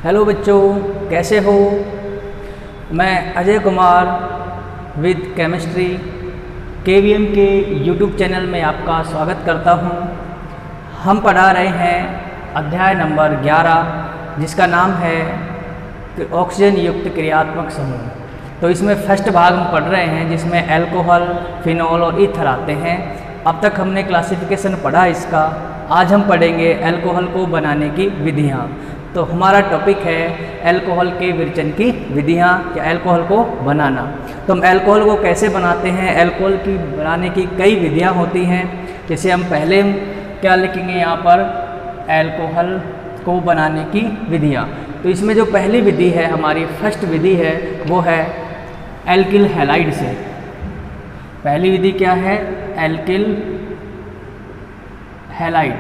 Hello बच्चों, कैसे हो। मैं Ajay Kumar with chemistry KVM के यूट्यूब चैनल में आपका स्वागत करता हूं। हम पढ़ा रहे हैं अध्याय नंबर 11 जिसका नाम है ऑक्सीजन युक्त क्रियात्मक समूह। तो इसमें फर्स्ट भाग हम पढ़ रहे हैं जिसमें अल्कोहल, फिनॉल और ईथर आते हैं। अब तक हमने क्लासिफिकेशन पढ़ा इसका। आज हम पढ़ेंगे अल्कोहल को बनाने की विधियाँ। तो हमारा टॉपिक है अल्कोहल के विरचन की विधियाँ या अल्कोहल को बनाना। तो हम अल्कोहल को कैसे बनाते हैं, अल्कोहल की बनाने की कई विधियाँ होती हैं। जैसे हम पहले क्या लिखेंगे यहाँ पर, अल्कोहल को बनाने की विधियाँ। तो इसमें जो पहली विधि है, हमारी फर्स्ट विधि है, वो है एल्किल हैलाइड से। पहली विधि क्या है, एल्किल हैलाइड।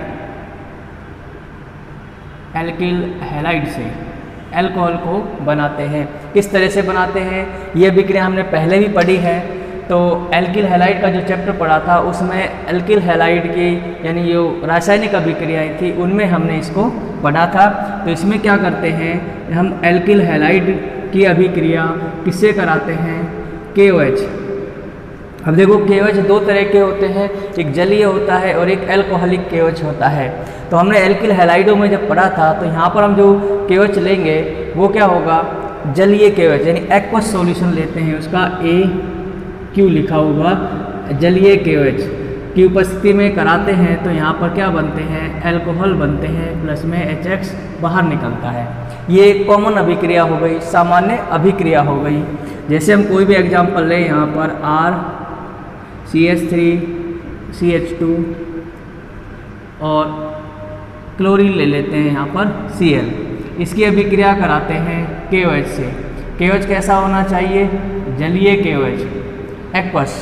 एल्किल हैलाइड से अल्कोहल को बनाते हैं। किस तरह से बनाते हैं, ये अभिक्रिया हमने पहले भी पढ़ी है। तो एल्किल हैलाइड का जो चैप्टर पढ़ा था उसमें एल्किल हैलाइड की यानी जो रासायनिक अभिक्रियाएं थी उनमें हमने इसको पढ़ा था। तो इसमें क्या करते हैं, हम एल्किल हैलाइड की अभिक्रिया किससे कराते हैं, KOH। अब देखो KOH दो तरह के होते हैं, एक जलीय होता है और एक अल्कोहलिक KOH होता है। तो हमने एल्किल हैलाइडों में जब पढ़ा था तो यहाँ पर हम जो KOH लेंगे वो क्या होगा, जलीय KOH यानी एक्वस सॉल्यूशन लेते हैं, उसका AQ लिखा होगा, जलीय KOH की उपस्थिति में कराते हैं। तो यहाँ पर क्या बनते हैं, अल्कोहल बनते हैं, प्लस में HX बाहर निकलता है। ये एक कॉमन अभिक्रिया हो गई, सामान्य अभिक्रिया हो गई। जैसे हम कोई भी एग्जाम्पल लें, यहाँ पर RCH3CH2 और क्लोरीन ले लेते हैं यहाँ पर Cl। इसकी अभिक्रिया कराते हैं KOH से। KOH कैसा होना चाहिए, जलीय KOH एक्वस।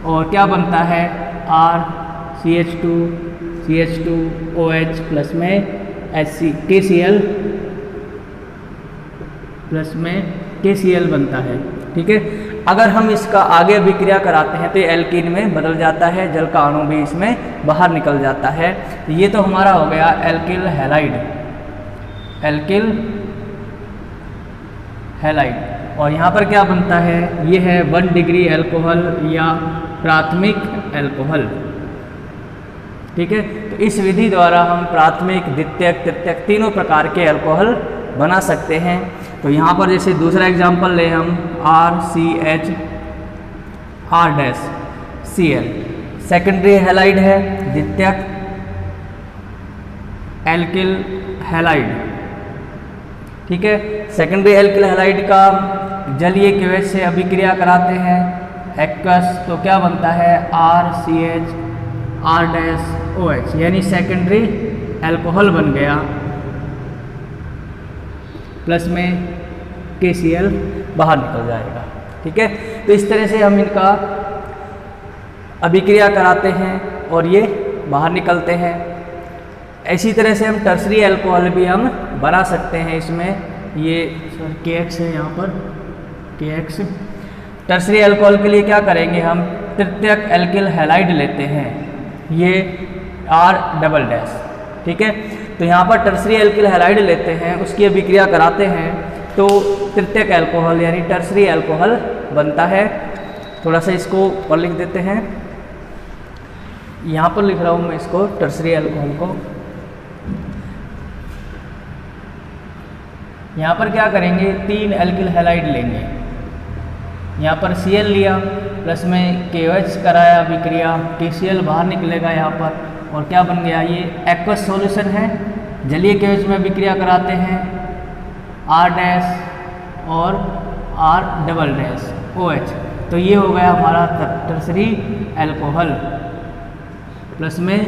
और क्या बनता है, RCH2CH2OH प्लस में KCl प्लस में KCl बनता है। ठीक है। अगर हम इसका आगे अभिक्रिया कराते हैं तो ये एल्कीन में बदल जाता है, जल का अणु भी इसमें बाहर निकल जाता है। तो ये तो हमारा हो गया एल्किल हैलाइड, एल्किल हैलाइड। और यहाँ पर क्या बनता है, ये है 1 डिग्री अल्कोहल या प्राथमिक अल्कोहल। ठीक है। तो इस विधि द्वारा हम प्राथमिक, द्वितीयक, तृतीयक तीनों प्रकार के अल्कोहल बना सकते हैं। तो यहाँ पर जैसे दूसरा एग्जाम्पल ले हम, RCHR-Cl सेकेंडरी हैलाइड है, द्वितीयक एल्किल हैलाइड। ठीक है। सेकेंडरी एल्किल हैलाइड का जलीय KOH से अभिक्रिया कराते हैं एक्वस। तो क्या बनता है, RCHR-OH यानी सेकेंडरी अल्कोहल बन गया, प्लस में KCl बाहर निकल जाएगा। ठीक है। तो इस तरह से हम इनका अभिक्रिया कराते हैं और ये बाहर निकलते हैं। इसी तरह से हम टर्सरी अल्कोहल भी हम बना सकते हैं। इसमें ये KX है, यहाँ पर KX। टर्सरी अल्कोहल के लिए क्या करेंगे, हम तृतीयक एल्किल हैलाइड लेते हैं, ये R'। ठीक है। तो यहाँ पर टर्सरी एल्किल हैलाइड लेते हैं, उसकी अभिक्रिया कराते हैं तो तृतीयक अल्कोहल यानी टर्सरी अल्कोहल बनता है। थोड़ा सा इसको और लिख देते हैं, यहाँ पर लिख रहा हूँ मैं इसको, टर्सरी अल्कोहल को। यहाँ पर क्या करेंगे, 3 एल्किल हैलाइड लेंगे। यहाँ पर Cl लिया, प्लस में KOH कराया अभिक्रिया, KCl बाहर निकलेगा यहाँ पर। और क्या बन गया, ये एक्वस सॉल्यूशन है, जलीय KOH में अभिक्रिया कराते हैं R' और R'OH। तो ये हो गया हमारा टर्सरी अल्कोहल, प्लस में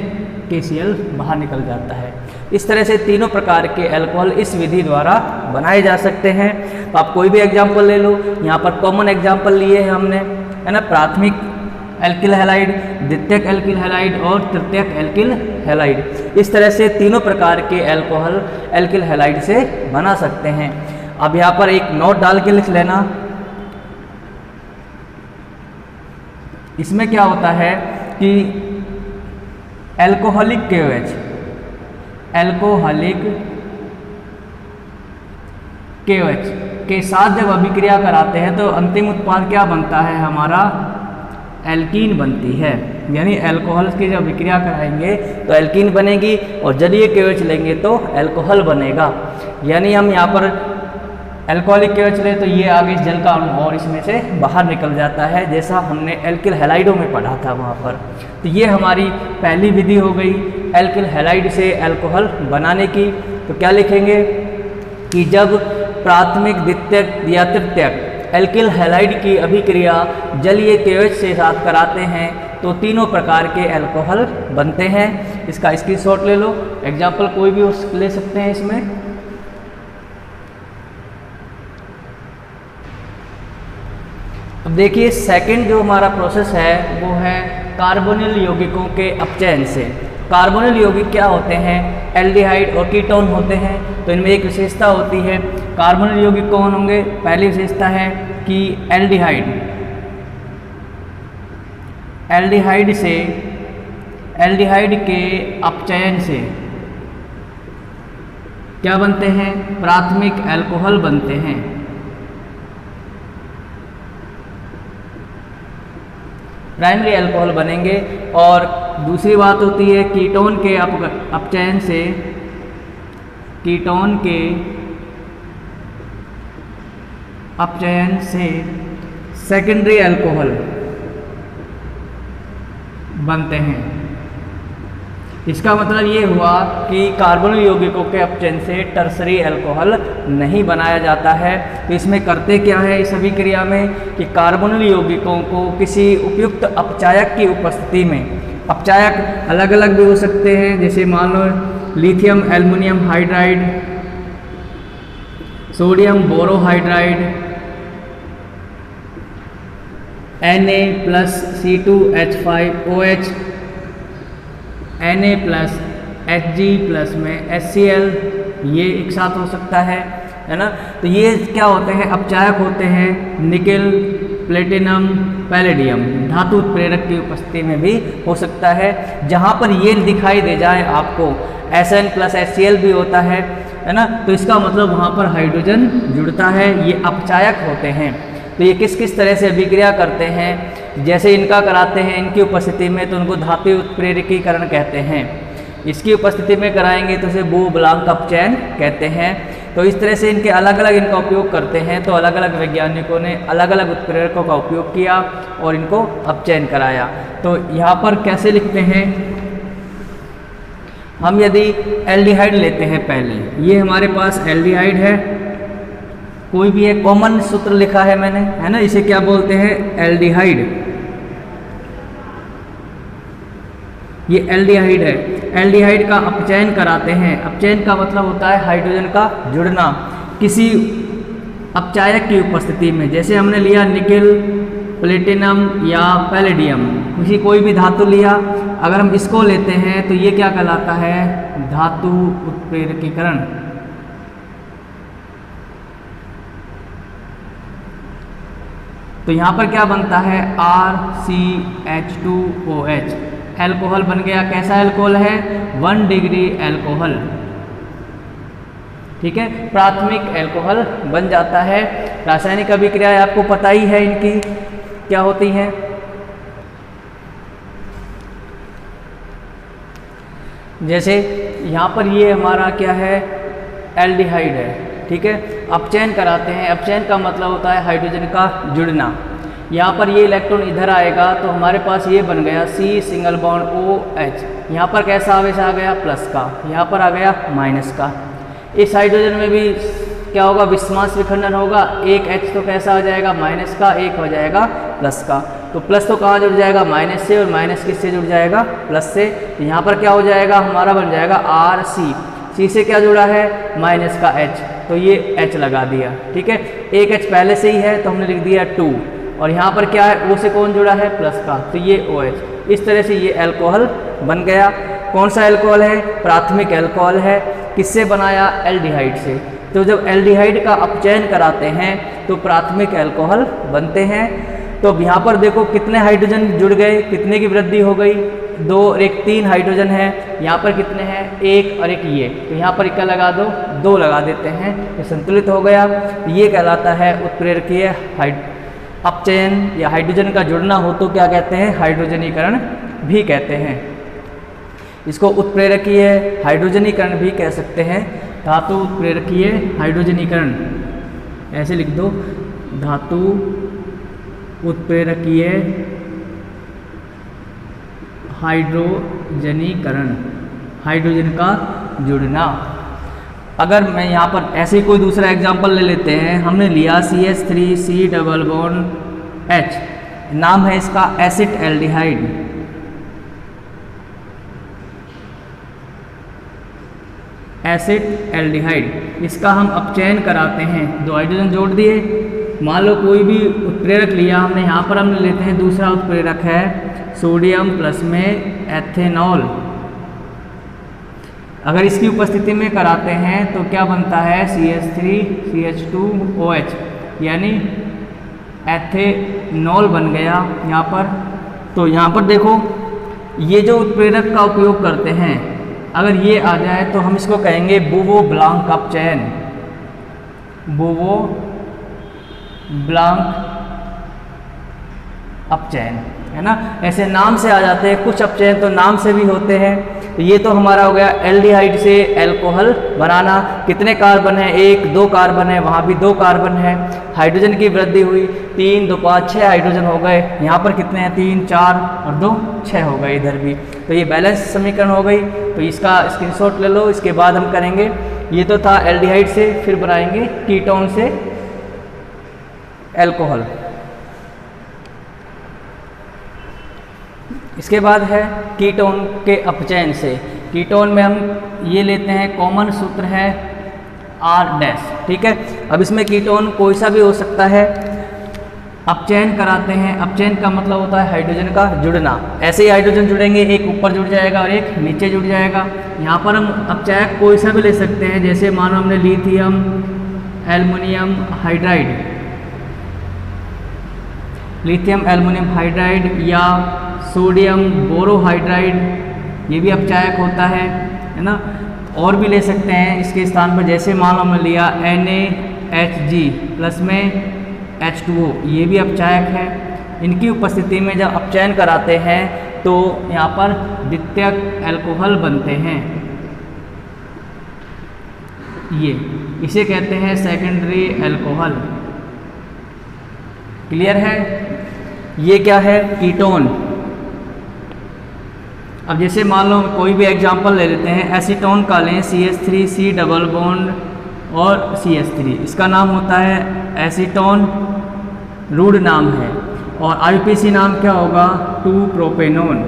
KCl बाहर निकल जाता है। इस तरह से तीनों प्रकार के अल्कोहल इस विधि द्वारा बनाए जा सकते हैं। तो आप कोई भी एग्जाम्पल ले लो, यहाँ पर कॉमन एग्जाम्पल लिए हैं हमने, है ना, प्राथमिक एल्किल हैलाइड, द्वितीयक एल्किल हैलाइड और तृतीयक एल्किल हैलाइड। इस तरह से तीनों प्रकार के अल्कोहल एल्किल हैलाइड से बना सकते हैं। अब यहाँ पर एक नोट डाल के लिख लेना। इसमें क्या होता है कि अल्कोहलिक KOH, अल्कोहलिक KOH के साथ जब अभिक्रिया कराते हैं तो अंतिम उत्पाद क्या बनता है, हमारा एल्कीन बनती है। यानी अल्कोहल की जब अभिक्रिया कराएंगे तो एल्कीन बनेगी और जलीय KOH लेंगे तो अल्कोहल बनेगा। यानी हम यहाँ पर अल्कोहलिक KOH ले तो ये आगे जल का अणु और इसमें से बाहर निकल जाता है, जैसा हमने एल्किल हैलाइडों में पढ़ा था वहाँ पर। तो ये हमारी पहली विधि हो गई एल्किल हैलाइड से अल्कोहल बनाने की। तो क्या लिखेंगे कि जब प्राथमिक, द्वितीयक या तृतीयक एल्किल हैलाइड की अभिक्रिया जलीय KOH से साथ कराते हैं तो तीनों प्रकार के अल्कोहल बनते हैं। इसका स्क्रीनशॉट ले लो, एग्जाम्पल कोई भी ले सकते हैं इसमें। अब देखिए सेकंड जो हमारा प्रोसेस है वो है कार्बोनिल यौगिकों के अपचयन से। कार्बोनिल यौगिक क्या होते हैं, एल्डिहाइड और कीटोन होते हैं। तो इनमें एक विशेषता होती है, कार्बोनिल यौगिक कौन होंगे, पहली विशेषता है कि एल्डिहाइड के अपचयन से क्या बनते हैं, प्राथमिक अल्कोहल बनते हैं। प्राइमरी अल्कोहल बनेंगे। और दूसरी बात होती है कीटोन के अपचयन से, कीटोन के अपचयन से सेकेंडरी अल्कोहल बनते हैं। इसका मतलब ये हुआ कि कार्बोनिल यौगिकों के अपचयन से टर्सरी अल्कोहल नहीं बनाया जाता है। तो इसमें करते क्या है इस अभिक्रिया में कि कार्बोनिल यौगिकों को किसी उपयुक्त अपचायक की उपस्थिति में, अपचायक अलग अलग भी हो सकते हैं, जैसे मान लो lithium aluminium hydride, sodium borohydride, Na+C2H5OH, Na+Hg+ में HCl, ये एक साथ हो सकता है ना। तो ये क्या होते हैं, अपचायक होते हैं निकेल, प्लेटिनम, पैलेडियम, धातु उत्प्रेरक की उपस्थिति में भी हो सकता है। जहाँ पर ये दिखाई दे जाए आपको Sn+HCl भी होता है ना, तो इसका मतलब वहाँ पर हाइड्रोजन जुड़ता है, ये अपचायक होते हैं। तो ये किस किस तरह से अभिक्रिया करते हैं, जैसे इनका कराते हैं इनकी उपस्थिति में तो उनको धातु उत्प्रेरकीकरण कहते हैं। इसकी उपस्थिति में कराएंगे तो इसे बो ब्लांक अपचयन कहते हैं। तो इस तरह से इनके अलग अलग इनका उपयोग करते हैं। तो अलग अलग वैज्ञानिकों ने अलग अलग उत्प्रेरकों का उपयोग किया और इनको अपचयन कराया। तो यहाँ पर कैसे लिखते हैं, हम यदि एल्डिहाइड लेते हैं, पहले ये हमारे पास एल्डिहाइड है, कोई भी एक कॉमन सूत्र लिखा है मैंने, है ना, इसे क्या बोलते हैं, एल्डिहाइड। ये एल्डिहाइड है, एल्डिहाइड का अपचयन कराते हैं। अपचयन का मतलब होता है हाइड्रोजन का जुड़ना किसी अपचायक की उपस्थिति में। जैसे हमने लिया निकेल, प्लेटिनम या पैलेडियम, किसी कोई भी धातु लिया, अगर हम इसको लेते हैं तो ये क्या कहलाता है, धातु उत्प्रेरकीकरण। तो यहाँ पर क्या बनता है, RCH2OH, अल्कोहल बन गया। कैसा अल्कोहल है, 1 डिग्री अल्कोहल। ठीक है, प्राथमिक अल्कोहल बन जाता है। रासायनिक अभिक्रियाएं आपको पता ही है इनकी क्या होती हैं। जैसे यहाँ पर ये हमारा क्या है, एल्डिहाइड है। ठीक है, अपचयन कराते हैं। अपचयन का मतलब होता है हाइड्रोजन का जुड़ना। यहाँ पर ये इलेक्ट्रॉन इधर आएगा तो हमारे पास ये बन गया C≡OH। यहाँ पर कैसा आवेश आ गया, प्लस का, यहाँ पर आ गया माइनस का। इस हाइड्रोजन में भी क्या होगा, विस्मास विखंडन होगा। एक H तो कैसा आ जाएगा, माइनस का, एक हो जाएगा प्लस का। तो प्लस तो कहाँ जुड़ जाएगा, माइनस से, और माइनस किससे जुड़ जाएगा, प्लस से। यहाँ पर क्या हो जाएगा, हमारा बन जाएगा RC। C से क्या जुड़ा है, माइनस का H, तो ये H लगा दिया। ठीक है, एक H पहले से ही है तो हमने लिख दिया 2, और यहाँ पर क्या है, O से कौन जुड़ा है, प्लस का, तो ये OH। इस तरह से ये अल्कोहल बन गया। कौन सा अल्कोहल है, प्राथमिक अल्कोहल है। किससे बनाया, एल्डिहाइड से। तो जब एल्डिहाइड का अपचयन कराते हैं तो प्राथमिक अल्कोहल बनते हैं। तो अब यहाँ पर देखो कितने हाइड्रोजन जुड़ गए, कितने की वृद्धि हो गई, 2 और एक 3 हाइड्रोजन है, यहाँ पर कितने हैं, 1 और एक ये, तो यहाँ पर क्या लगा दो, 2 लगा देते हैं, तो संतुलित हो गया। ये कहलाता है उत्प्रेरकीय अपचयन या हाइड्रोजन का जुड़ना हो तो क्या कहते हैं, हाइड्रोजनीकरण भी कहते हैं। इसको उत्प्रेरकीय हाइड्रोजनीकरण भी कह सकते हैं, धातु उत्प्रेरकीय हाइड्रोजनीकरण, ऐसे लिख दो, धातु उत्प्रेरकीय हाइड्रोजनीकरण, हाइड्रोजन का जुड़ना। अगर मैं यहाँ पर ऐसे कोई दूसरा एग्जांपल ले लेते हैं, हमने लिया CH3C डबल बॉन्ड H, नाम है इसका एसिटएल्डिहाइड, एसिटएल्डिहाइड, इसका हम अपचयन कराते हैं, 2 हाइड्रोजन जोड़ दिए, मान लो कोई भी उत्प्रेरक लिया हमने, यहाँ पर हम लेते हैं दूसरा उत्प्रेरक है सोडियम प्लस में एथेनॉल। अगर इसकी उपस्थिति में कराते हैं तो क्या बनता है, CH3CH2OH, यानी एथेनॉल बन गया यहाँ पर। तो यहाँ पर देखो ये जो उत्प्रेरक का उपयोग करते हैं, अगर ये आ जाए तो हम इसको कहेंगे बुवो ब्लांक अपचयन, बुवो ब्लांक अपचयन, है ना। ऐसे नाम से आ जाते हैं, कुछ अपचयन तो नाम से भी होते हैं। तो ये तो हमारा हो गया एल्डिहाइड से एल्कोहल बनाना। कितने कार्बन है, 1 2 कार्बन है, वहाँ भी 2 कार्बन है, हाइड्रोजन की वृद्धि हुई, 3 2 5 6 हाइड्रोजन हो गए, यहाँ पर कितने हैं, 3 4 और 2 6 हो गए इधर भी। तो ये बैलेंस समीकरण हो गई, तो इसका स्क्रीनशॉट ले लो। इसके बाद हम करेंगे, ये तो था एल्डिहाइड से, फिर बनाएंगे कीटोन से एल्कोहल। इसके बाद है कीटोन के अपचयन से। कीटोन में हम ये लेते हैं, कॉमन सूत्र है R', ठीक है। अब इसमें कीटोन कोई सा भी हो सकता है, अपचयन कराते हैं। अपचयन का मतलब होता है हाइड्रोजन का जुड़ना। ऐसे ही हाइड्रोजन जुड़ेंगे, एक ऊपर जुड़ जाएगा और एक नीचे जुड़ जाएगा। यहाँ पर हम अपचायक कोई सा भी ले सकते हैं, जैसे मानो हमने lithium aluminium hydride, lithium aluminium hydride या सोडियम बोरोहाइड्राइड, ये भी अपचायक होता है ना। और भी ले सकते हैं इसके स्थान पर, जैसे मान लो हमने लिया NaHG प्लस में H2O, ये भी अपचायक है। इनकी उपस्थिति में जब अपचयन कराते हैं तो यहाँ पर द्वितीयक एल्कोहल बनते हैं, ये इसे कहते हैं सेकेंडरी एल्कोहल। क्लियर है। ये क्या है, कीटोन। अब जैसे मान लो कोई भी एग्जांपल ले लेते हैं, एसीटोन का लें, CH3C डबल बॉन्ड और CH3, इसका नाम होता है एसीटोन, रूढ़ नाम है, और IUPAC नाम क्या होगा, 2-प्रोपेनोन।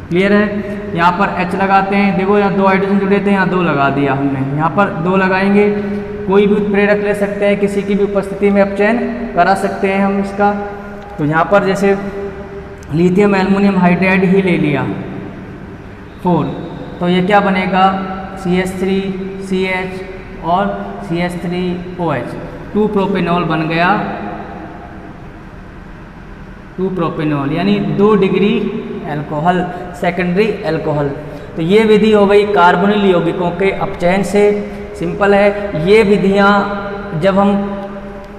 क्लियर है। यहाँ पर H लगाते हैं, देखो यहाँ 2 हाइड्रोजन जुड़े थे, यहाँ 2 लगा दिया हमने, यहाँ पर 2 लगाएंगे। कोई भी उत्प्रेरक ले सकते हैं, किसी की भी उपस्थिति में अपचयन करा सकते हैं हम इसका। तो यहाँ पर जैसे लिथियम एल्युमिनियम हाइड्राइड ही ले लिया 4, तो ये क्या बनेगा, CH3CH और CH3OH, 2-प्रोपेनॉल बन गया, 2-प्रोपेनॉल, यानी 2 डिग्री एल्कोहल, सेकेंडरी एल्कोहल। तो ये विधि हो गई कार्बोनिल यौगिकों के अपचयन से। सिंपल है। ये विधियाँ जब हम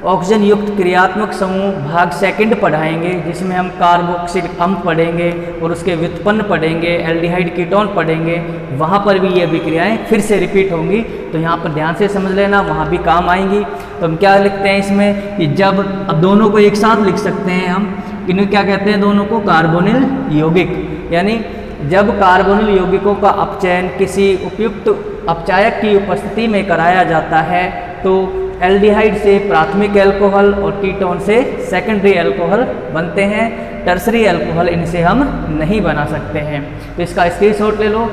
ऑक्सीजन युक्त क्रियात्मक समूह भाग 2 पढ़ाएंगे, जिसमें हम कार्बोक्सिलिक अम्ल पढ़ेंगे और उसके व्युत्पन्न पढ़ेंगे, एल्डिहाइड कीटोन पढ़ेंगे, वहाँ पर भी ये अभिक्रियाएँ फिर से रिपीट होंगी। तो यहाँ पर ध्यान से समझ लेना, वहाँ भी काम आएंगी। तो हम क्या लिखते हैं इसमें कि जब, अब दोनों को एक साथ लिख सकते हैं हम, इन्हें क्या कहते हैं, दोनों को कार्बोनिल यौगिक, यानी जब कार्बोनिल यौगिकों का अपचयन किसी उपयुक्त अपचायक की उपस्थिति में कराया जाता है तो एल्डिहाइड से प्राथमिक एल्कोहल और कीटोन से सेकेंडरी एल्कोहल बनते हैं। टर्सरी एल्कोहल इनसे हम नहीं बना सकते हैं। तो इसका स्क्रीनशॉट ले लो।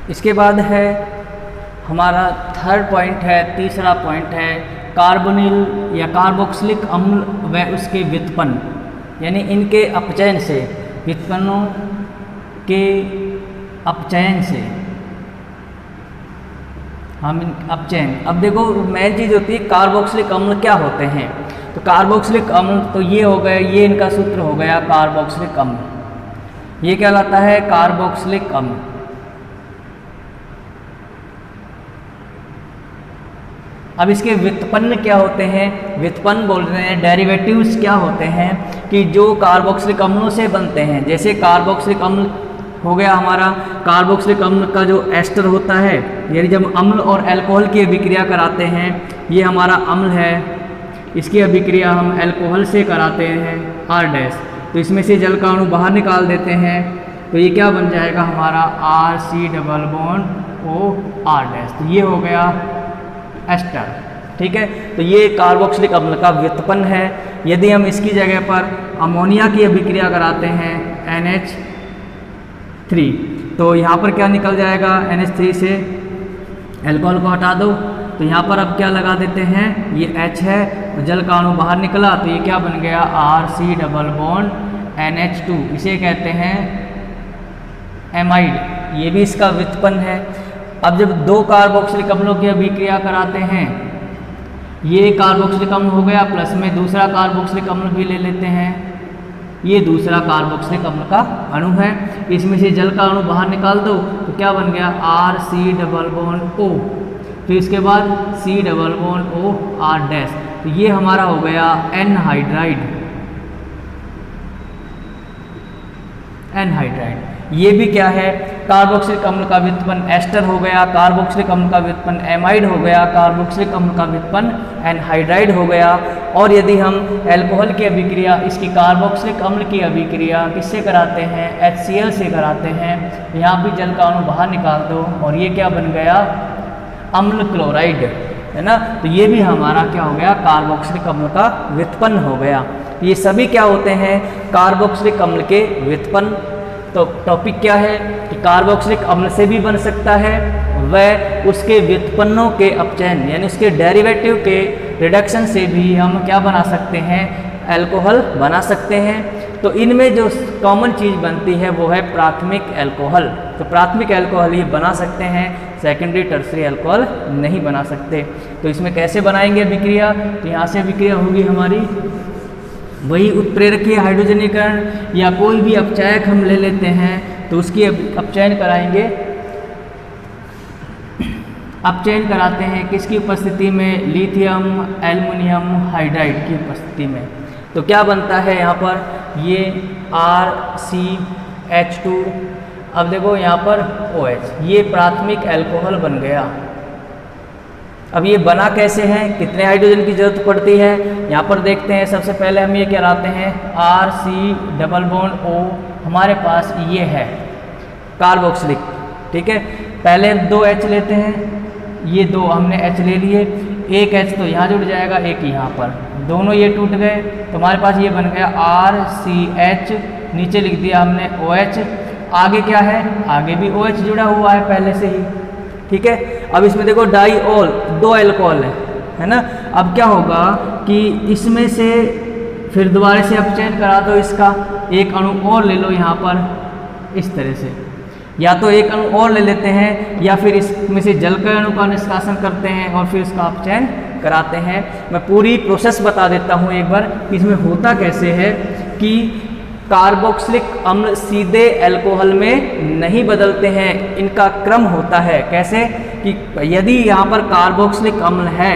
इसके बाद है हमारा थर्ड पॉइंट है, तीसरा पॉइंट है कार्बोनिल या कार्बोक्सिलिक अम्ल व उसके व्युत्पन्न, यानी इनके अपचयन से, व्युत्पन्नों के अपचयन से हम अपचयन। अब देखो मेन चीज़ होती है कार्बोक्सिलिक अम्ल क्या होते हैं। तो कार्बोक्सिलिक अम्ल तो ये हो गए, ये इनका सूत्र हो गया कार्बोक्सिलिक अम्ल। ये कहलाता है कार्बोक्सिलिक अम्ल। अब इसके व्युत्पन्न क्या होते हैं, व्युत्पन्न बोल रहे हैं, डेरिवेटिव्स क्या होते हैं कि जो कार्बोक्सिलिक अम्लों से बनते हैं। जैसे कार्बोक्सिलिक अम्ल हो गया हमारा, कार्बोक्सिलिक अम्ल का जो एस्टर होता है, यानी जब अम्ल और अल्कोहल की अभिक्रिया कराते हैं, ये हमारा अम्ल है, इसकी अभिक्रिया हम अल्कोहल से कराते हैं R डैश, तो इसमें से जल का अणु बाहर निकाल देते हैं, तो ये क्या बन जाएगा हमारा RC double bond OR dash, तो ये हो गया एस्टर। ठीक है, तो ये कार्बोक्सिलिक अम्ल का व्युत्पन्न है। यदि हम इसकी जगह पर अमोनिया की अभिक्रिया कराते हैं NH3, तो यहाँ पर क्या निकल जाएगा, NH3 से अल्कोहल को हटा दो, तो यहाँ पर अब क्या लगा देते हैं, ये H है, तो जल का अणु बाहर निकला, तो ये क्या बन गया RC डबल बॉन्ड NH2, इसे कहते हैं एमाइड। ये भी इसका व्युत्पन्न है। अब जब दो कार्बोक्सिलिक अम्लों की अभिक्रिया कराते हैं, ये कार्बोक्सिलिक अम्ल हो गया, प्लस में दूसरा कार्बोक्सिलिक अम्ल भी ले लेते हैं, ये दूसरा कार्बोक्सिलिक अम्ल का अणु है, इसमें से जल का अणु बाहर निकाल दो, तो क्या बन गया RC डबल बॉन्ड O, फिर इसके बाद C double bond O R dash, तो ये हमारा हो गया एनहाइड्राइड। एनहाइड्राइड ये भी क्या है, कार्बोक्सिलिक अम्ल का व्युत्पन्न एस्टर हो गया, कार्बोक्सिलिक अम्ल का व्युत्पन्न एमाइड हो गया, कार्बोक्सिलिक अम्ल का व्युत्पन्न एनहाइड्राइड हो गया। और यदि हम अल्कोहल की अभिक्रिया, इसकी कार्बोक्सिलिक अम्ल की अभिक्रिया किससे कराते हैं, HCl से कराते हैं, यहाँ भी जल का अणु बाहर निकाल दो, और ये क्या बन गया अम्ल क्लोराइड, है ना। तो ये भी हमारा क्या हो गया, कार्बोक्सिलिक अम्ल का व्युत्पन्न हो गया। ये सभी क्या होते हैं, कार्बोक्सिलिक अम्ल के व्युत्पन्न। तो टॉपिक क्या है कि कार्बोक्सिलिक अम्ल से भी बन सकता है, वह उसके व्युत्पन्नों के अपचयन यानी उसके डेरिवेटिव के रिडक्शन से भी हम क्या बना सकते हैं, अल्कोहल बना सकते हैं। तो इनमें जो कॉमन चीज़ बनती है वो है प्राथमिक अल्कोहल। तो प्राथमिक अल्कोहल ही बना सकते हैं, सेकेंडरी टर्सरी अल्कोहल नहीं बना सकते। तो इसमें कैसे बनाएंगे अभिक्रिया, तो यहाँ से अभिक्रिया होगी हमारी, वही उत्प्रेरकीय हाइड्रोजनीकरण या कोई भी अपचायक हम ले लेते हैं, तो उसकी अपचयन कराएंगे। अपचयन कराते हैं किसकी उपस्थिति में, लिथियम एल्युमिनियम हाइड्राइड की उपस्थिति में। तो क्या बनता है यहाँ पर, ये RCH2, अब देखो यहाँ पर OH, ये प्राथमिक अल्कोहल बन गया। अब ये बना कैसे है, कितने हाइड्रोजन की जरूरत पड़ती है, यहाँ पर देखते हैं। सबसे पहले हम ये कराते हैं RC डबल बॉन्ड O, हमारे पास ये है कार्बोक्सिलिक, ठीक है। पहले 2 H लेते हैं, ये 2 हमने H ले लिए, एक H तो यहाँ जुड़ जाएगा, एक यहाँ पर, दोनों ये टूट गए, तो हमारे पास ये बन गया RCH, नीचे लिख दिया हमने OH। आगे क्या है, आगे भी OH जुड़ा हुआ है पहले से ही, ठीक है। अब इसमें देखो डाईऑल, 2 अल्कोहल है ना। अब क्या होगा कि इसमें से फिर दोबारा से अपचयन करा दो, इसका एक अणु और ले लो यहाँ पर, इस तरह से, या तो एक अणु और ले लेते हैं, या फिर इसमें से जल के अणु का निष्कासन करते हैं और फिर उसका अपचयन कराते हैं। मैं पूरी प्रोसेस बता देता हूँ एक बार, इसमें होता कैसे है कि कार्बोक्सिलिक अम्ल सीधे अल्कोहल में नहीं बदलते हैं, इनका क्रम होता है। कैसे कि यदि यहाँ पर कार्बोक्सिलिक अम्ल है,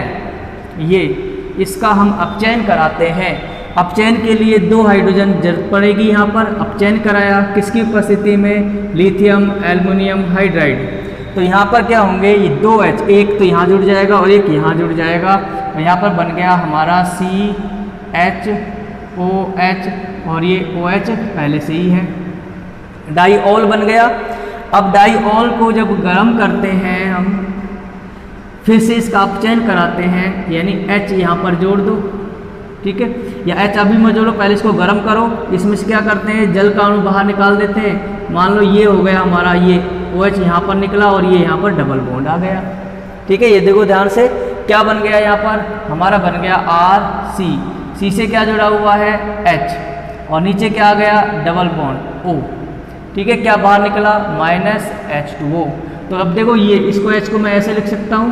ये इसका हम अपचयन कराते हैं, अपचयन के लिए 2 हाइड्रोजन जरूरत पड़ेगी। यहाँ पर अपचयन कराया किसकी उपस्थिति में, लिथियम एल्युमिनियम हाइड्राइड। तो यहाँ पर क्या होंगे, ये 2 H, एक तो यहाँ जुड़ जाएगा और एक यहाँ जुड़ जाएगा, और यहाँ पर बन गया हमारा CHOH, और ये OH पहले से ही है, डाईऑल बन गया। अब डाईऑल को जब गर्म करते हैं हम, फिर से इसका अपचयन कराते हैं, यानी H यहाँ पर जोड़ दो, ठीक है, या H अभी मत जोड़ो, पहले इसको गर्म करो। इसमें से क्या करते हैं, जल का अणु बाहर निकाल देते हैं। मान लो ये हो गया हमारा, ये OH यहाँ पर निकला और ये यहाँ पर डबल बॉन्ड आ गया, ठीक है। ये देखो ध्यान से, क्या बन गया यहाँ पर, हमारा बन गया RC, C से क्या जुड़ा हुआ है, H, और नीचे क्या आ गया, डबल बॉन्ड O, ठीक है। क्या बाहर निकला, -H2O। तो अब देखो ये, इसको H को मैं ऐसे लिख सकता हूँ,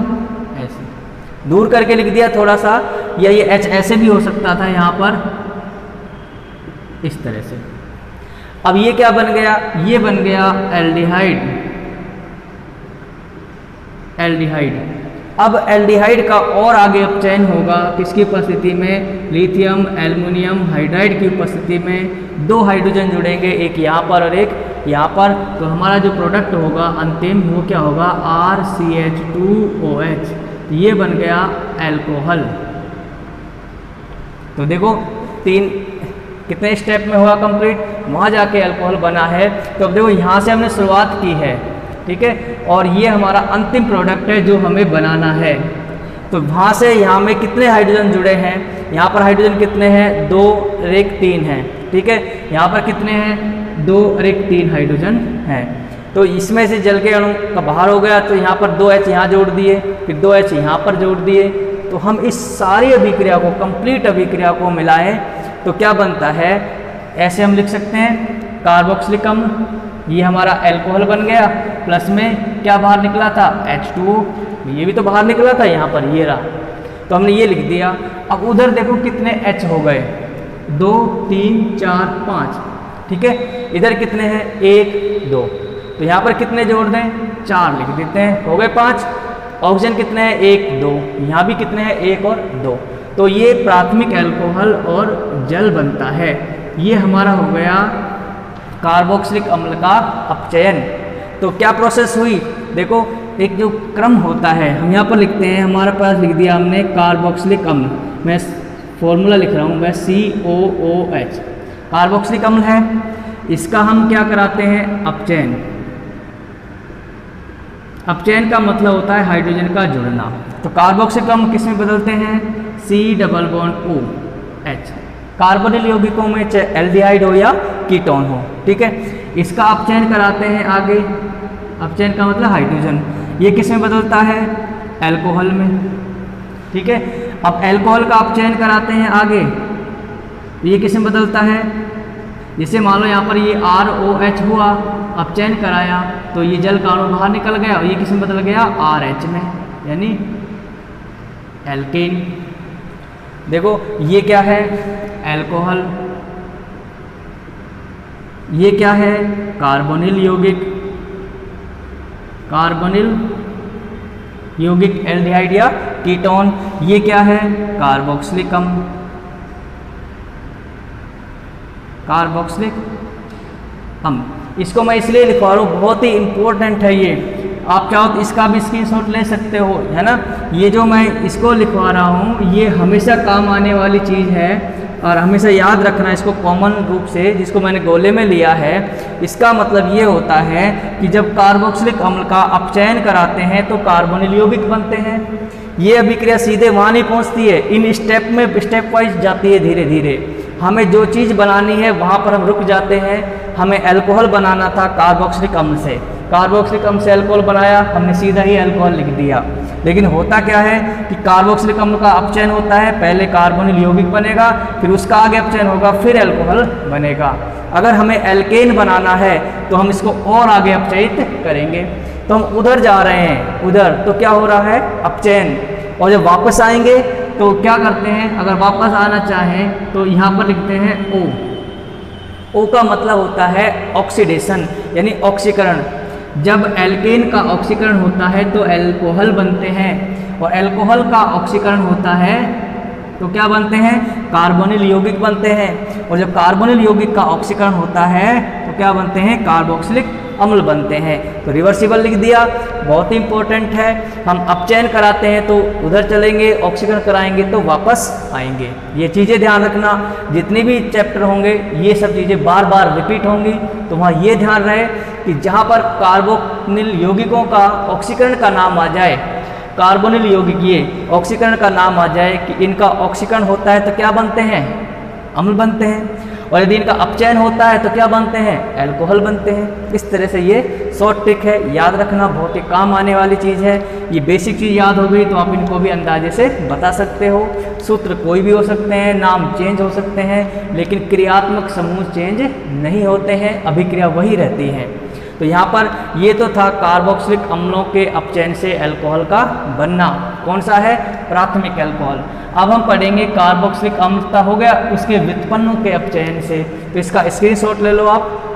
ऐसे दूर करके लिख दिया थोड़ा सा, या ये H ऐसे भी हो सकता था यहाँ पर इस तरह से। अब ये क्या बन गया, ये बन गया एल्डिहाइड। एल्डिहाइड, अब एल्डिहाइड का और आगे अपचयन होगा किसकी उपस्थिति में, लिथियम एल्युमिनियम हाइड्राइड की उपस्थिति में। दो हाइड्रोजन जुड़ेंगे, एक यहाँ पर और एक यहाँ पर, तो हमारा जो प्रोडक्ट होगा अंतिम वो क्या होगा, RCH2OH। ये बन गया एल्कोहल। तो देखो तीन कितने स्टेप में हुआ कंप्लीट, वहाँ जाके अल्कोहल बना है। तो अब देखो यहाँ से हमने शुरुआत की है, ठीक है, और ये हमारा अंतिम प्रोडक्ट है जो हमें बनाना है। तो वहाँ से यहाँ में कितने हाइड्रोजन जुड़े हैं, यहाँ पर हाइड्रोजन कितने हैं, 2 और 1 3 हैं, ठीक है। यहाँ पर कितने हैं, 2 और 1 3 हाइड्रोजन हैं। तो इसमें से जल के अणु का बाहर हो गया, तो यहाँ पर 2H यहाँ जोड़ दिए, फिर 2H यहाँ पर जोड़ दिए। तो हम इस सारी अभिक्रिया को, कंप्लीट अभिक्रिया को मिलाएं तो क्या बनता है, ऐसे हम लिख सकते हैं कार्बोक्सिलिक अम्ल, ये हमारा एल्कोहल बन गया, प्लस में क्या बाहर निकला था, H2O, ये भी तो बाहर निकला था यहाँ पर, ये रहा, तो हमने ये लिख दिया। अब उधर देखो कितने H हो गए, 2 3 4 5, ठीक है। इधर कितने हैं, 1 2, तो यहाँ पर कितने जोड़ दें, 4 लिख देते हैं, हो गए 5। ऑक्सीजन कितने हैं, 1 2, यहाँ भी कितने हैं, 1 और 2। तो ये प्राथमिक अल्कोहल और जल बनता है। ये हमारा हो गया कार्बोक्सिलिक अम्ल का अपचयन। तो क्या प्रोसेस हुई, देखो एक जो क्रम होता है, हम यहाँ पर लिखते हैं, हमारे पास लिख दिया हमने कार्बोक्सिलिक अम्ल, मैं फॉर्मूला लिख रहा हूँ मैं COOH, कार्बोक्सिलिक अम्ल है। इसका हम क्या कराते हैं, अपचयन। अपचयन का मतलब होता है हाइड्रोजन का जुड़ना। तो कार्बोक्सिलिक अम्ल किस में बदलते हैं, C+OH, कार्बोनिल यौगिकों में, चाहे एल्डिहाइड हो या कीटोन हो, ठीक है। इसका अपचयन कराते हैं आगे, अपचयन का मतलब हाइड्रोजन, ये किस में बदलता है, अल्कोहल में, ठीक है। अब अल्कोहल का अपचयन कराते हैं आगे, ये किस में बदलता है, जैसे मान लो यहाँ पर ये ROH हुआ, अपचयन कराया तो ये जल का अणु बाहर निकल गया, और ये किस में बदल गया, RH में, यानी एल्केन। देखो ये क्या है, अल्कोहल, ये क्या है, कार्बोनिल यौगिक, कार्बोनिल यौगिक एल्डिहाइड या कीटोन। ये क्या है, कार्बोक्सिलिक अम्ल, कार्बोक्सिलिक अम्ल। इसको मैं इसलिए लिखवा रहा हूँ, बहुत ही इंपॉर्टेंट है ये, आप चाहो तो इसका भी स्क्रीनशॉट ले सकते हो, है ना। ये जो मैं इसको लिखवा रहा हूँ ये हमेशा काम आने वाली चीज़ है, और हमेशा याद रखना इसको कॉमन रूप से, जिसको मैंने गोले में लिया है। इसका मतलब ये होता है कि जब कार्बोक्सिलिक अम्ल का अपचयन कराते हैं तो कार्बोनिल यौगिक बनते हैं। ये अभिक्रिया सीधे वहाँ नहीं पहुँचती है, इन स्टेप में स्टेप वाइज जाती है धीरे धीरे। हमें जो चीज़ बनानी है वहाँ पर हम रुक जाते हैं। हमें अल्कोहल बनाना था कार्बोक्सिलिक अम्ल से, कार्बोक्सिलिक अम्ल से अल्कोहल बनाया, हमने सीधा ही अल्कोहल लिख दिया। लेकिन होता क्या है कि कार्बोक्सिलिक अम्ल का अपचयन होता है, पहले कार्बोनिल यौगिक बनेगा, फिर उसका आगे अपचयन होगा, फिर अल्कोहल बनेगा। अगर हमें एल्केन बनाना है तो हम इसको और आगे अपचयित करेंगे। तो हम उधर जा रहे हैं, उधर तो क्या हो रहा है, अपचयन। और जब वापस आएंगे तो क्या करते हैं, अगर वापस आना चाहें तो यहाँ पर लिखते हैं O। O का मतलब होता है ऑक्सीडेशन, यानी ऑक्सीकरण। जब एल्केन का ऑक्सीकरण होता है तो अल्कोहल बनते हैं, और अल्कोहल का ऑक्सीकरण होता है तो क्या बनते हैं, कार्बोनिल यौगिक बनते हैं। और जब कार्बोनिल यौगिक का ऑक्सीकरण होता है तो क्या बनते हैं, कार्बोक्सिलिक अम्ल बनते हैं। तो रिवर्सिबल लिख दिया, बहुत ही इंपॉर्टेंट है। हम अपचयन कराते हैं तो उधर चलेंगे, ऑक्सीकरण कराएंगे तो वापस आएंगे। ये चीज़ें ध्यान रखना, जितने भी चैप्टर होंगे ये सब चीज़ें बार बार रिपीट होंगी। तो वहाँ ये ध्यान रहे कि जहाँ पर कार्बोनिल यौगिकों का ऑक्सीकरण का नाम आ जाए, कार्बोनिल यौगिक ये ऑक्सीकरण का नाम आ जाए कि इनका ऑक्सीकरण होता है तो क्या बनते हैं, अम्ल बनते हैं। और यदि इनका अपचयन होता है तो क्या बनते हैं, अल्कोहल बनते हैं। इस तरह से ये शॉर्ट ट्रिक है, याद रखना, बहुत ही काम आने वाली चीज़ है। ये बेसिक चीज़ याद हो गई तो आप इनको भी अंदाजे से बता सकते हो। सूत्र कोई भी हो सकते हैं, नाम चेंज हो सकते हैं, लेकिन क्रियात्मक समूह चेंज नहीं होते हैं, अभिक्रिया वही रहती है। तो यहाँ पर ये तो था कार्बोक्सिलिक अम्लों के अपचयन से अल्कोहल का बनना। कौन सा है? प्राथमिक अल्कोहल। अब हम पढ़ेंगे कार्बोक्सिलिक अम्लता हो गया उसके व्युत्पन्नों के अपचयन से, तो इसका स्क्रीनशॉट ले लो आप।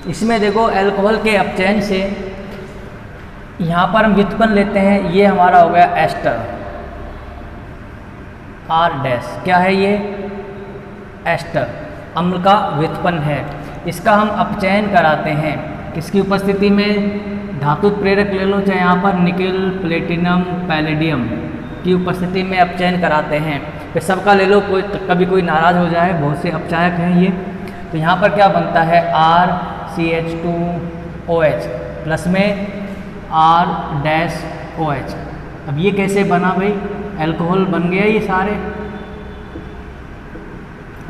इसमें देखो अल्कोहल के अपचयन से यहाँ पर हम व्युत्पन्न लेते हैं, ये हमारा हो गया एस्टर, आर डैश, क्या है ये? एस्टर, अम्ल का व्युत्पन्न है। इसका हम अपचयन कराते हैं किसकी उपस्थिति में? धातु प्रेरक ले लो, चाहे यहाँ पर निकेल, प्लेटिनम, पैलेडियम की उपस्थिति में अपचयन कराते हैं। फिर सबका ले लो, कोई कभी कोई नाराज हो जाए, बहुत से अपचायक हैं ये। तो यहाँ पर क्या बनता है? RCH2OH प्लस में R-OH। अब ये कैसे बना भाई? अल्कोहल बन गया ये सारे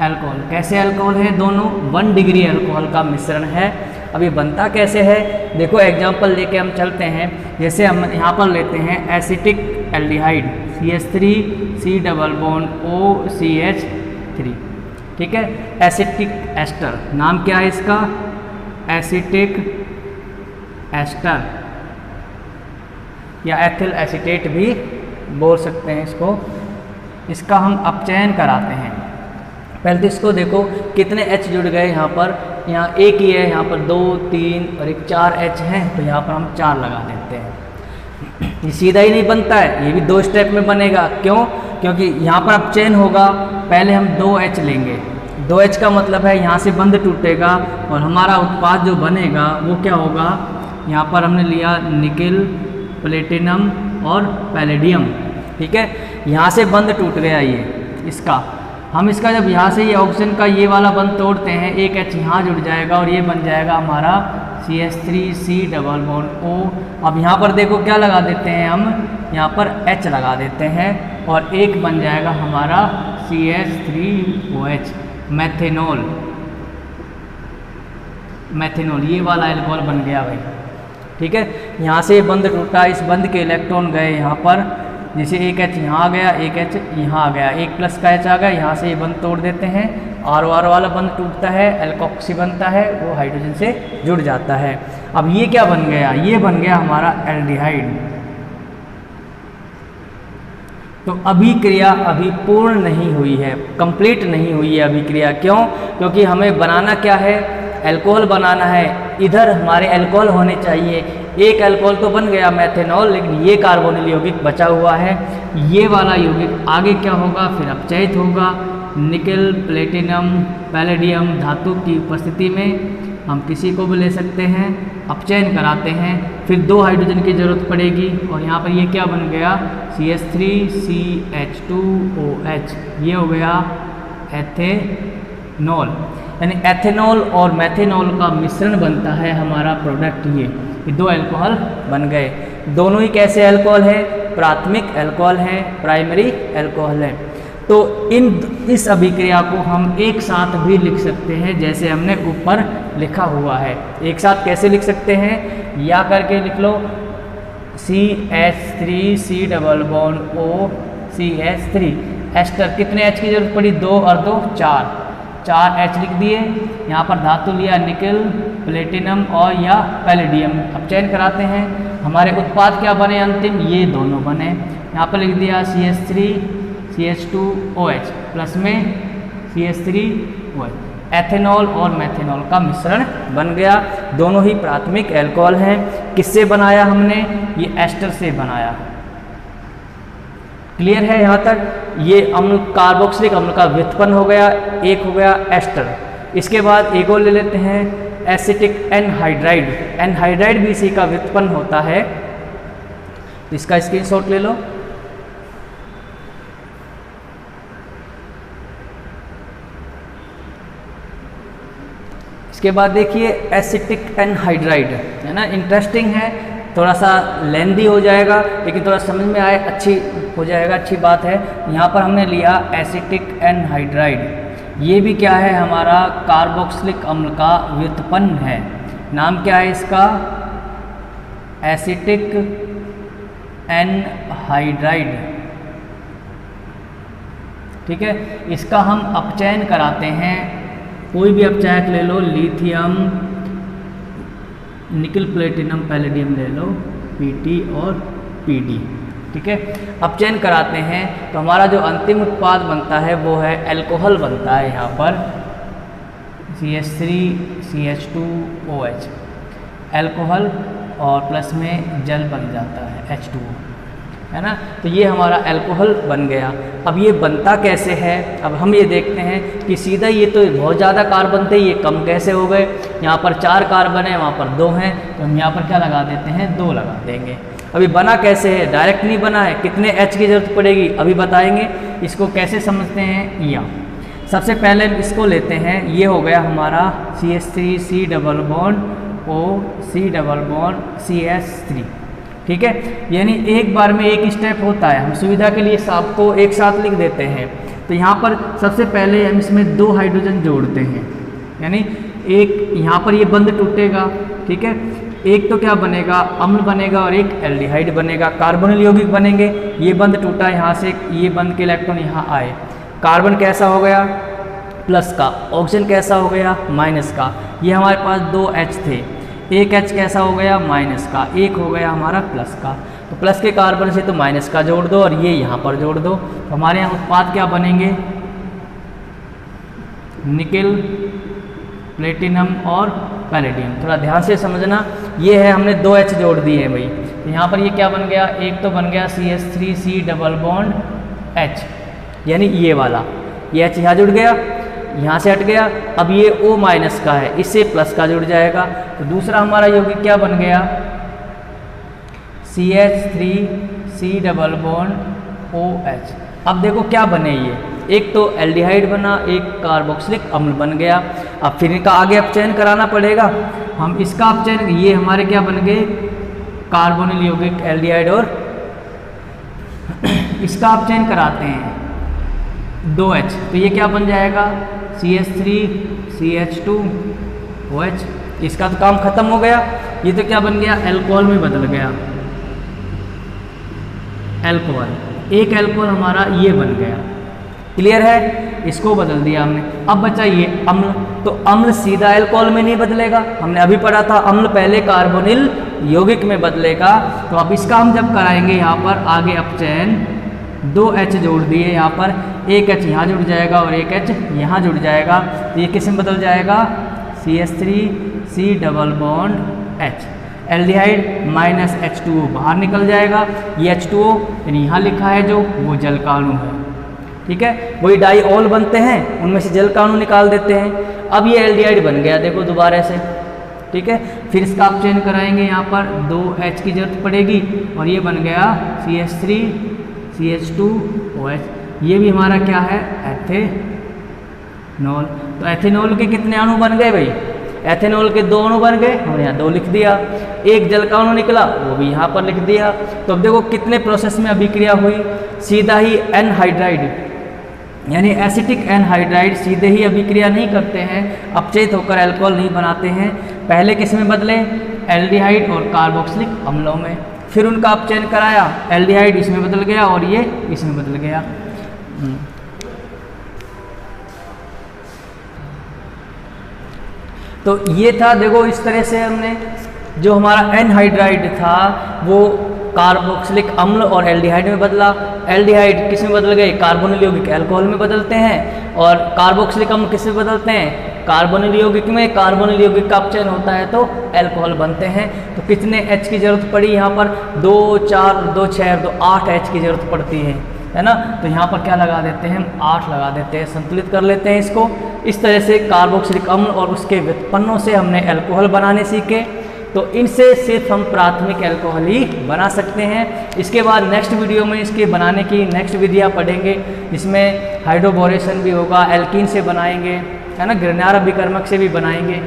अल्कोहल। कैसे अल्कोहल है? दोनों 1 डिग्री अल्कोहल का मिश्रण है। अब ये बनता कैसे है? देखो एग्जांपल लेके हम चलते हैं। जैसे हम यहाँ पर लेते हैं acetic aldehyde CH3C double bond OCH3, ठीक है। एसिटिक एस्टर, नाम क्या है इसका? एसिटिक एस्टर या एथिल एसीटेट भी बोल सकते हैं इसको। इसका हम अपचयन कराते हैं। पहले तो इसको देखो कितने H जुड़ गए यहाँ पर, यहाँ एक ही है, यहाँ पर 2, 3 और एक 4 H हैं, तो यहाँ पर हम 4 लगा देते हैं। ये सीधा ही नहीं बनता है, ये भी 2 स्टेप में बनेगा। क्यों? क्योंकि यहाँ पर अपचयन होगा, पहले हम 2H लेंगे। 2H का मतलब है यहाँ से बंध टूटेगा और हमारा उत्पाद जो बनेगा वो क्या होगा? यहाँ पर हमने लिया निकेल, प्लेटिनम और पैलेडियम, ठीक है। यहाँ से बंध टूट गया ये इसका। हम इसका जब यहाँ से ये ऑक्सीजन का ये वाला बंध तोड़ते हैं, एक H यहाँ जुड़ जाएगा और ये बन जाएगा हमारा CH3C डबल बॉन्ड O। अब यहाँ पर देखो क्या लगा देते हैं हम? यहाँ पर H लगा देते हैं और एक बन जाएगा हमारा CH3OH, मैथेनॉल। मैथेनॉल ये वाला अल्कोहल बन गया भाई, ठीक है। यहाँ से बंध टूटा, इस बंध के इलेक्ट्रॉन गए यहाँ पर, जैसे एक H यहाँ आ गया, एक H यहाँ आ गया, एक प्लस का H आ गया, यहाँ से ये बंध तोड़ देते हैं, R वाला बंध टूटता है, एल्कोक्सी बनता है, वो हाइड्रोजन से जुड़ जाता है। अब ये क्या बन गया? ये बन गया हमारा एल्डिहाइड। तो अभिक्रिया अभी पूर्ण नहीं हुई है, कंप्लीट नहीं हुई है अभिक्रिया। क्यों? क्योंकि हमें बनाना क्या है? अल्कोहल बनाना है। इधर हमारे अल्कोहल होने चाहिए, एक अल्कोहल तो बन गया मैथेनॉल, लेकिन ये कार्बोनिल यौगिक बचा हुआ है। ये वाला यौगिक आगे क्या होगा? फिर अपचयित होगा। निकेल, प्लेटिनम, पैलेडियम धातु की उपस्थिति में हम किसी को भी ले सकते हैं, अपचयन कराते हैं, फिर 2 हाइड्रोजन की जरूरत पड़ेगी और यहाँ पर ये क्या बन गया? CH3CH2OH, ये हो गया एथेनॉल। यानी एथेनॉल और मैथेनॉल का मिश्रण बनता है हमारा प्रोडक्ट। ये 2 अल्कोहल बन गए। दोनों ही कैसे अल्कोहल है? प्राथमिक अल्कोहल है, प्राइमरी अल्कोहल है। तो इस अभिक्रिया को हम एक साथ भी लिख सकते हैं, जैसे हमने ऊपर लिखा हुआ है। एक साथ कैसे लिख सकते हैं? या करके लिख लो, CH3C double bond OCH3 ester. कितने H की जरूरत पड़ी? 2 और 2 4 H लिख दिए। यहाँ पर धातु लिया निकेल, प्लेटिनम और या पैलेडियम, अपचयन कराते हैं। हमारे उत्पाद क्या बने अंतिम? ये दोनों बने। यहाँ पर लिख दिया CH3CH2OH प्लस में CH3OH, एथेनॉल और मैथेनॉल का मिश्रण बन गया। दोनों ही प्राथमिक अल्कोहल हैं। किससे बनाया हमने? ये एस्टर से बनाया। क्लियर है यहाँ तक? ये अम्ल कार्बोक्सिलिक अम्ल का व्युत्पन्न हो गया, एक हो गया एस्टर। इसके बाद एक और ले लेते हैं एसिटिक एनहाइड्राइड। एनहाइड्राइड भी इसी का व्युत्पन्न होता है, तो इसका स्क्रीनशॉट ले लो। इसके बाद देखिए एसिटिक एनहाइड्राइड, है ना, इंटरेस्टिंग है, थोड़ा सा लेंदी हो जाएगा लेकिन थोड़ा समझ में आए अच्छी हो जाएगा, अच्छी बात है। यहाँ पर हमने लिया एसिटिक एनहाइड्राइड। ये भी क्या है? हमारा कार्बोक्सिलिक अम्ल का व्युत्पन्न है। नाम क्या है इसका? एसिटिक एनहाइड्राइड, ठीक है। इसका हम अपचयन कराते हैं कोई भी आप चाहे ले लो, लिथियम, निकल, प्लेटिनम, पैलेडियम ले लो, Pt और Pd, ठीक है। अब चयन कराते हैं तो हमारा जो अंतिम उत्पाद बनता है वो है अल्कोहल बनता है यहाँ पर CH3CH2OH, अल्कोहल, और प्लस में जल बन जाता है H2O, है ना। तो ये हमारा अल्कोहल बन गया। अब ये बनता कैसे है, अब हम ये देखते हैं कि सीधा ये तो बहुत ज़्यादा कार्बन थे, ये कम कैसे हो गए। यहाँ पर 4 कार्बन है, वहाँ पर 2 हैं, तो हम यहाँ पर क्या लगा देते हैं, 2 लगा देंगे। अभी बना कैसे है, डायरेक्ट नहीं बना है, कितने H की ज़रूरत पड़ेगी अभी बताएंगे। इसको कैसे समझते हैं, या सबसे पहले इसको लेते हैं, ये हो गया हमारा CH3 double bond O C double bond CH3, ठीक है। यानी एक बार में एक स्टेप होता है, हम सुविधा के लिए आपको एक साथ लिख देते हैं। तो यहाँ पर सबसे पहले हम इसमें 2 हाइड्रोजन जोड़ते हैं, यानी एक यहाँ पर ये बंध टूटेगा, ठीक है। एक तो क्या बनेगा, अम्ल बनेगा, और एक एल्डिहाइड बनेगा, कार्बोनिल यौगिक बनेंगे। ये बंध टूटा यहाँ से, ये बंध के इलेक्ट्रॉन यहाँ आए, कार्बन कैसा हो गया, प्लस का, ऑक्सीजन कैसा हो गया, माइनस का। ये हमारे पास 2 H थे, एक H कैसा हो गया, माइनस का, एक हो गया हमारा प्लस का। तो प्लस के कार्बन से तो माइनस का जोड़ दो, और ये यहाँ पर जोड़ दो, तो हमारे यहाँ उत्पाद क्या बनेंगे, निकेल, प्लेटिनम और पैलेडियम। थोड़ा ध्यान से समझना, ये है हमने 2 H जोड़ दिए हैं भाई। तो यहाँ पर ये क्या बन गया, एक तो बन गया CH3C डबल बॉन्ड H, यानी ये वाला, ये H यहाँ जुड़ गया, यहाँ से हट गया। अब ये O माइनस का है, इससे प्लस का जुड़ जाएगा। तो दूसरा हमारा यौगिक क्या बन गया, CH3C डबल बॉन्ड OH। अब देखो क्या बने, ये एक तो एल्डिहाइड बना, एक कार्बोक्सिलिक अम्ल बन गया। अब फिर इनका आगे अपचयन कराना पड़ेगा, हम इसका अपचयन, ये हमारे क्या बन गए, कार्बोनिल यौगिक, एल्डिहाइड, और इसका अपचयन कराते हैं 2 H, तो ये क्या बन जाएगा, CH3CH2OH। इसका तो काम खत्म हो गया। ये तो क्या बन गया, अल्कोहल में बदल गया, अल्कोहल, एक अल्कोहल हमारा ये बन गया, क्लियर है। इसको बदल दिया हमने। अब बचा ये अम्ल, तो अम्ल सीधा अल्कोहल में नहीं बदलेगा, हमने अभी पढ़ा था अम्ल पहले कार्बोनिल यौगिक में बदलेगा। तो अब इसका हम जब कराएंगे यहाँ पर आगे अपचयन, 2 H जोड़ दिए यहाँ पर, एक H यहाँ जुड़ जाएगा और एक H यहाँ जुड़ जाएगा। तो ये किस में बदल जाएगा, CH3C double bond H, aldehyde minus H2O बाहर निकल जाएगा। ये H2O यानी यहाँ लिखा है जो, वो जल का अणु है, ठीक है। वही डाईऑल बनते हैं, उनमें से जल का अणु निकाल देते हैं। अब ये एल्डिहाइड बन गया, देखो दोबारा से, ठीक है। फिर इसका अपचयन कराएंगे, यहाँ पर 2 H की जरूरत पड़ेगी, और ये बन गया CH3CH2OH। ये भी हमारा क्या है, एथेनॉल। तो एथेनॉल के कितने अणु बन गए भाई, एथेनॉल के 2 अणु बन गए, हमने यहाँ 2 लिख दिया। एक जल का अणु निकला, वो भी यहाँ पर लिख दिया। तो अब देखो कितने प्रोसेस में अभिक्रिया हुई, सीधा ही एनहाइड्राइड यानी एसिटिक एनहाइड्राइड सीधे ही अभिक्रिया नहीं करते हैं, अपचयित होकर अल्कोहल नहीं बनाते हैं। पहले किस में बदले, एल्डिहाइड और कार्बोक्सिलिक अम्लों में। फिर उनका अपचयन कराया, एल्डिहाइड इसमें बदल गया और ये इसमें बदल गया। तो ये था, देखो इस तरह से हमने जो हमारा एनहाइड्राइड था वो कार्बोक्सिलिक अम्ल और एल्डिहाइड में बदला। एल्डिहाइड किस में बदल गए, कार्बोनिल यौगिक अल्कोहल में बदलते हैं, और कार्बोक्सिलिक अम्ल किस में बदलते हैं, कार्बोनिल यौगिक में। कार्बोनिल यौगिक का अपचयन होता है तो अल्कोहल बनते हैं। तो कितने H की जरूरत पड़ी यहाँ पर, 2 4 2 6 2 8 H की जरूरत पड़ती है ना। तो यहाँ पर क्या लगा देते हैं, हम 8 लगा देते हैं, संतुलित कर लेते हैं इसको। इस तरह से कार्बोक्सिलिक अम्ल और उसके व्युत्पन्नों से हमने अल्कोहल बनाने सीखे। तो इनसे सिर्फ हम प्राथमिक अल्कोहल ही बना सकते हैं। इसके बाद नेक्स्ट वीडियो में इसके बनाने की नेक्स्ट विधियाँ पढ़ेंगे, जिसमें हाइड्रोबोरेशन भी होगा, एल्कीन से बनाएंगे, है ना, ग्रिग्नार अभिकर्मक से भी बनाएंगे।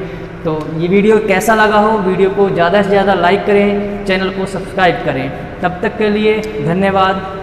तो ये वीडियो कैसा लगा हो, वीडियो को ज़्यादा से ज़्यादा लाइक करें, चैनल को सब्सक्राइब करें। तब तक के लिए धन्यवाद।